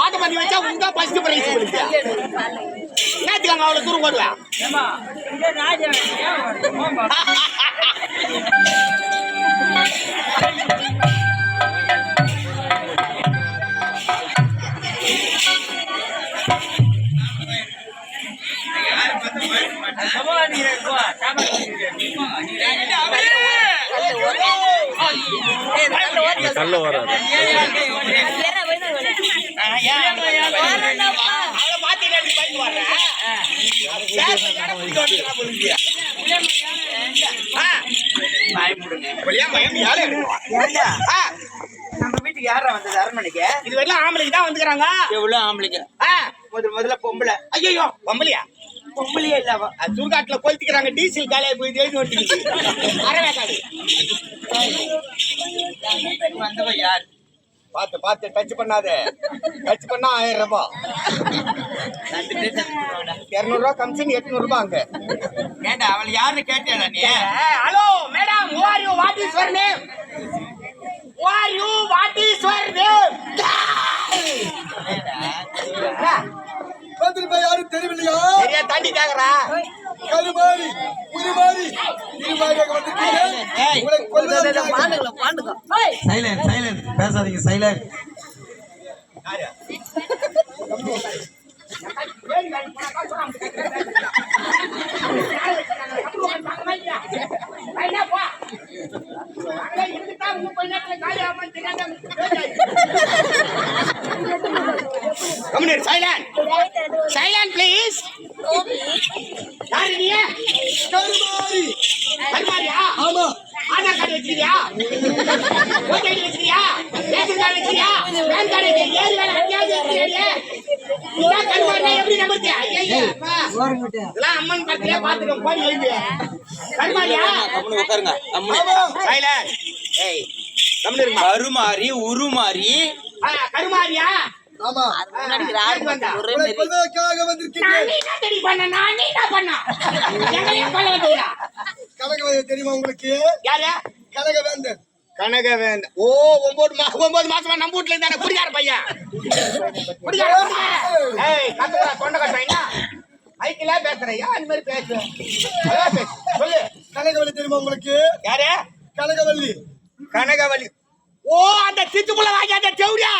ஓட்ட பண்ணி வச்சா உங்க ஃபர்ஸ்ட் பிரைஸ் கொடுங்க. என்னத்துக்காங்க அவ்வளவு தூரம் ஓடுவேன்? நல்ல வராது நம்ம வீட்டுக்கு யாரா வந்தது அரண்மனைக்கு? இது வரலாம் ஆம்பளைக்கு தான் வந்துக்கிறாங்க. எவ்வளவு ஆம்பளைக்கு? முதல்ல பொம்பளை. ஐயோ பொம்பளையா? பொம்பளையே இல்லவா? சுடுகாட்டுல கொளுத்திக்கிறாங்க. டீசல் காலையை போய் எழுதி ஓட்டிக்கிட்டு அரவேக்காடு வந்தவ யார்? பார்த்து பார்த்து டச் பண்ணாத. டச் பண்ணா 1000 ரூபாய், 200 ரூபாய் கமிஷன், 800 ரூபாய் அங்க. ஏண்டா அவள் யாருன்னு கேட்டேடா நீ? Hello madam, who are you? What is your name? Who are you? What is your name? யாரும் தெரியவில்லையா? சரியா தாண்டி கேக்குறா. கருமாரி உருமாரி இருமாரியாக வந்திருக்கீங்க. உங்களை கொல்வதற்கு சைலண்ட் சைலண்ட் பேசாதீங்க silent. Come here, silent. Silent, please. யாரு நீ? கருமாரி. கருமாரியா? ஆமா. ஆதார் கார்டு வச்சிருக்கியா? ஓட்டு ஐடி வச்சிருக்கியா? ரேஷன் கார்டு வச்சிருக்கியா? பேன் கார்டு வச்சிருக்கியா? ஏழு வேலை அத்தியாவசியம் வச்சிருக்கியா? இதான் கருமாரியா? எப்படி நம்புறியா? ஐயா இதெல்லாம் அம்மன் பக்கத்திலே பாத்துக்கோ. போய் எழுது. கருமாரியா? கம்முனு உட்காருங்க. சைலண்ட். ஏய் கம்முனு இருமா. கருமாரி உருமாரி. கருமாரியா? ஆமா. உங்களை கொல்வதற்காக வந்திருக்கீங்க. நான் என்ன பண்ண? எங்களையும் கொல்ல வந்தீங்களா? கனகவேந்தன் தெரியுமா உங்களுக்கு? யாரு? கனகவேந்தன். கனகவேந்தன். ஓ 9 மாசமா நம்ம வீட்டுல இருந்தானே குடிகார பையன். குடிகார. ஏய் கத்துறா தொண்டை கட்டுறீங்க. மைக்கில பேசுறியா? அந்த மாதிரி பேசு. அதான் பேசு. சொல்லு. கனகவல்லி தெரியுமா உங்களுக்கு? யாரு? கனகவல்லி. கனகவல்லி. ஓ அந்த தித்துப்புல வாங்கி அந்த செவுரியா?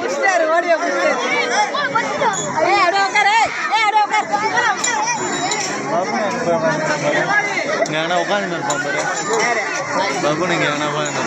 புஷ்டர் ஓடிய புஷ்டர். இங்க வேணா உட்காந்து இருப்பான் பாரு பாபு. நீங்க வேணா உட்காந்து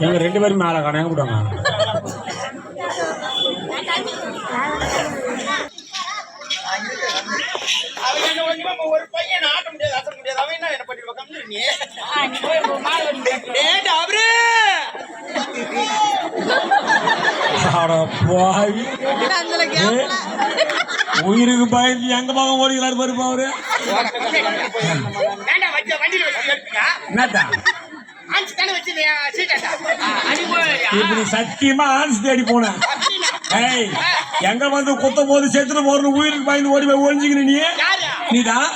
எங்க 2 பேரும் மேல கணக்கு போடுவாங்க. ஒரு பையன் ஆட்ட முடியாது, அசர முடியாது. அவன் என்ன பண்ணிடுவா? கம்மி நீ உயிருக்கு பயந்து எங்க பக்கம் ஓடிக்கிறாரு பாருப்பா அவரு. வண்டியில வச்சு என்னத்தா இப்படி சத்தியமா ஆன்ஸ் தேடி போனேன். ஏய் எங்க வந்து குத்தும் போது செத்துட்டு போறணும் உயிருக்கு பயந்து ஓடி போய் ஒழிஞ்சுக்கிற நீதான்.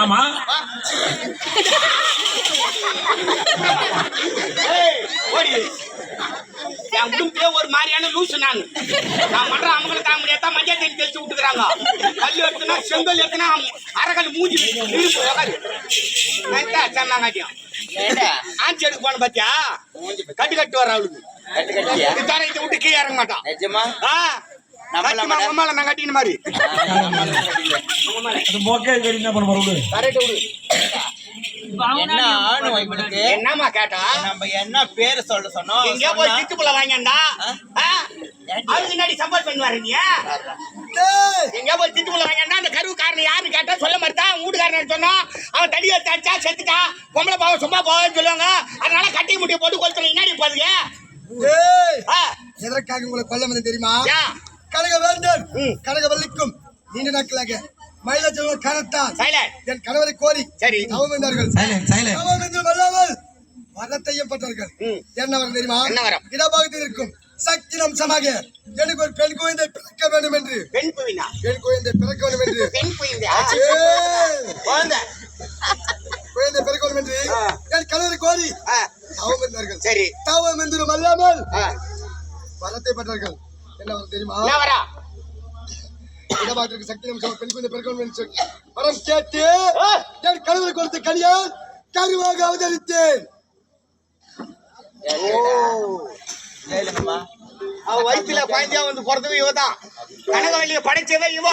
ஆமா ஒரு மாதிரியான லூசு. நான் பண்ற அவங்களை தாங்க முடியாத மஞ்சள் தண்ணி தெளிச்சு விட்டுக்கிறாங்க. கல் எடுத்துனா செங்கல் எடுத்துனா அரைக்கல் மூஞ்சி சொன்னாங்காட்டியும் ஆன்சி எடுக்க போன பாத்தியா கட்டு கட்டு வர அவளுக்கு விட்டு கீழே இறங்க மாட்டான். சத்தியமா உங்க அம்மால நான் கட்டின மாதிரி அது மொக்கை கறி என்ன பண்ண போறோம்? கரெக்ட் விடு. என்ன ஆணும் இவனுக்கு? என்னம்மா கேட்டா நம்ம என்ன பேரு சொல்ல சொன்னோம்? எங்க போய் திட்டுப்புல வாங்கியாண்டா அதுக்கு முன்னாடி சப்போர்ட் பண்ணுவாரு நீ எங்க போய் திட்டுப்புல வாங்கியாண்டா அந்த கருவுக்காரன் யாருன்னு கேட்டா சொல்ல மாட்டான். வீட்டுக்காரன் சொன்னோம் அவன் தடி எடுத்தாச்சா செத்துட்டா பொம்பளை பாவம் சும்மா போவான்னு சொல்லுவாங்க. அதனால கட்டி முட்டியை போட்டு கொளுத்துல என்னடி போதுங்க. எதற்காக உங்களை கொல்ல வந்து தெரியுமா? ஏன்? கனகவேந்தன் கனகவல்லிக்கும் நீண்ட நாட்களாக மயிலாச்சலம் காணத்தான் சைலண்ட். என் கணவரை கோரி சரி. தவம் என்றார்கள். தவம் என்று வல்லாமல் வரத்தையும் பட்டார்கள். என்ன வரம் தெரியுமா? என்ன வரம்? இடபாகத்தில் இருக்கும் சக்தி அம்சமாக எனக்கு ஒரு பெண் குழந்தை பிறக்க வேண்டும் என்று. பெண் குயினா? பெண் குழந்தை பிறக்க வேண்டும் என்று. பெண் குயிந்தா? குழந்தை பிறக்க வேண்டும் என்று என் கணவரை கோரி தவம் என்றார்கள். சரி. தவம் என்று வல்லாமல் வரத்தை பட்டார்கள். என்ன வரம் தெரியுமா? என்ன வரா? இடபாகத்திற்கு சக்தி அம்சமாக பெண் குழந்தை பிறக்க வேண்டும் என்று வரம் கேட்டு என் கணவரை கொடுத்த கனியால் கருவாக அவதரித்தேன். அவ வயிற்றுல குழந்தையா வந்து பிறந்தவ இவதான். கனகவல்லிய படைச்சவ இவ.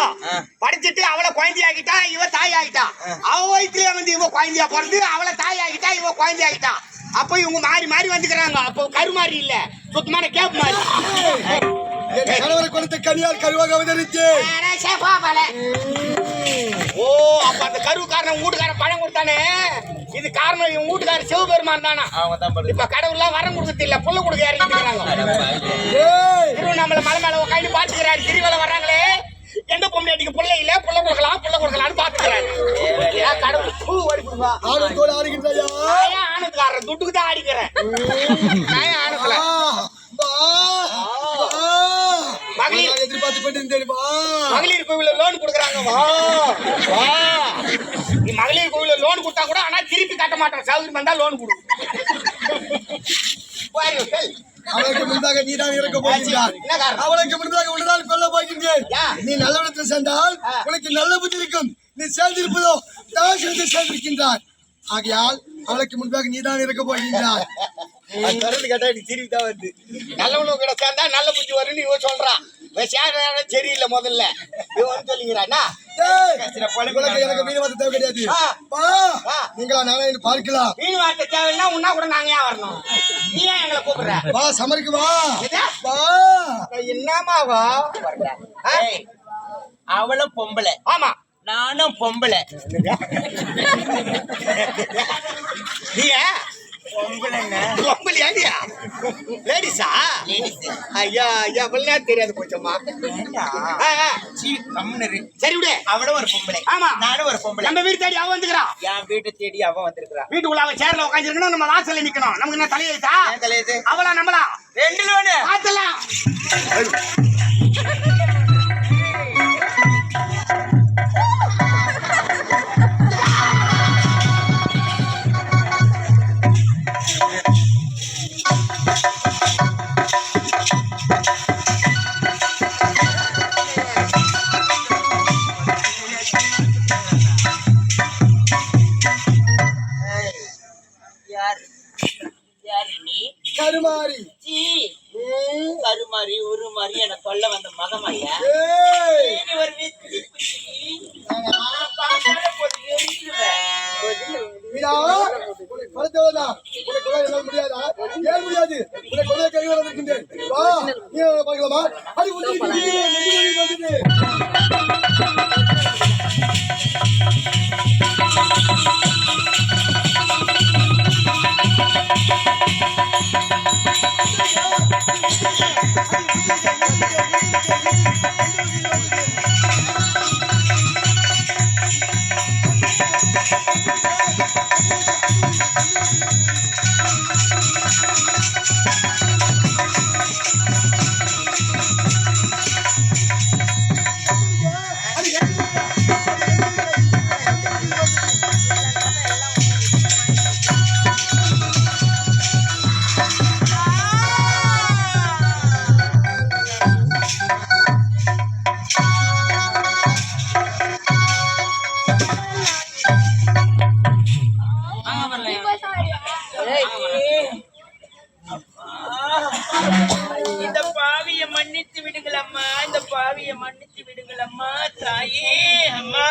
படைச்சிட்டு அவளை குழந்தையாக்கிட்டா இவ தாய் ஆகிட்டா. அவ வயிற்றுல வந்து இவ குழந்தையா பிறந்து அவளை தாய் ஆகிட்டா இவ குழந்தை ஆகிட்டா. அப்ப இவங்க மாறி மாறி வந்துக்கிறாங்க. அப்போ கருமாறி இல்ல சுத்தமான கேப் மாறி. என் கணவரை கொடுத்த கனியால் கருவாக அவதரித்தேன். ஓ அப்ப அந்த கருவுக்காரன் வீட்டுக்காரன் பழம் கொடுத்தானே இது காரணம் இவன் வீட்டுக்காரர் சிவபெருமான் தானா? இப்ப கடவுள்லாம் வரம் கொடுக்கறது இல்ல புள்ள கொடுக்க இறங்கிக்கிறாங்க. நம்மள மலை மேல உட்காந்து பாத்துக்கிறாரு. திருவிழா வர்றாங்களே எந்த பொம்மையாட்டிக்கு புள்ள இல்ல புள்ள கொடுக்கலாம்னு பாத்துக்கிறாரு. கடவுள் பூ வடிப்புவா ஆனதுக்காரன் துட்டுக்கு தான் ஆடிக்கிறேன். ஆனதுல மகளிர் கோவில லோன் கொடுக்குறாங்க. நீ மகளிர் கோவில லோன் கொடுத்தா கூட ஆனா திருப்பி கட்ட மாட்டேன். சௌகரியம் வந்தா லோன் கொடு. அவளுக்கு முன்பாக நீதான் இருக்க போகின்றார். அவளுக்கு முன்பாக உடனால் கொல்ல போகின்றேன். நீ நல்லவிடத்தில் சென்றால் உனக்கு நல்ல புத்தி இருக்கும். நீ சேர்ந்திருப்பதோ தாசனத்தை சேர்ந்திருக்கின்றார். ஆகையால் அவளுக்கு முன்பாக நீதான் இருக்க போகின்றார். கேட்டா நீ திருப்பி தான் வருது. நல்லவனு கிட்ட சேர்ந்தா நல்ல புத்தி வரும்னு இவன் சொல்றான். சரியில்லை முதல்ல இவன் சொல்லிங்கிறானா? எனக்கு மீன் வார்த்தை தேவை கிடையாது. நீங்களா நானே பார்க்கலாம். மீன் வார்த்தை தேவைன்னா உன்னா கூட நாங்க ஏன் வரணும்? நீ ஏன் எங்களை கூப்பிடுற? வா சமருக்கு வா. என்னமா வா? அவளும் பொம்பளை. ஆமா நானும் பொம்பளை. நீ லேடிஸா? ஐயா ஐயா தெரியாது கொஞ்சமா. சரி விடு. அவளும் ஒரு பொம்பளை. ஆமா நானும் ஒரு பொம்பளை. நம்ம வீடு தேடி அவ வந்துக்கிறான். என் வீட்டை தேடி அவன் வந்திருக்கிறான். வீட்டுக்குள்ள அவன் சேர்ல உட்காந்துருக்கணும். நம்ம வாசல்ல நிக்கணும். நமக்கு என்ன தலையெழுத்தா? தலையெழுத்து அவளா நம்மளா? ரெண்டு லோனு பார்த்தலாம். கருமாரி கருமாரி உருமாரி என கொல்ல வந்த மகமையா முடியாதா? ஏன் முடியாது? உனக்கு கொலை கையில் வந்திருக்கின்றேன். வா நீ பார்க்கலாமா? அது இந்த பாவி மன்னித்து விடுங்கள் அம்மா, இந்த பாவியை மன்னித்து விடுங்கள் அம்மா, தாயே அம்மா.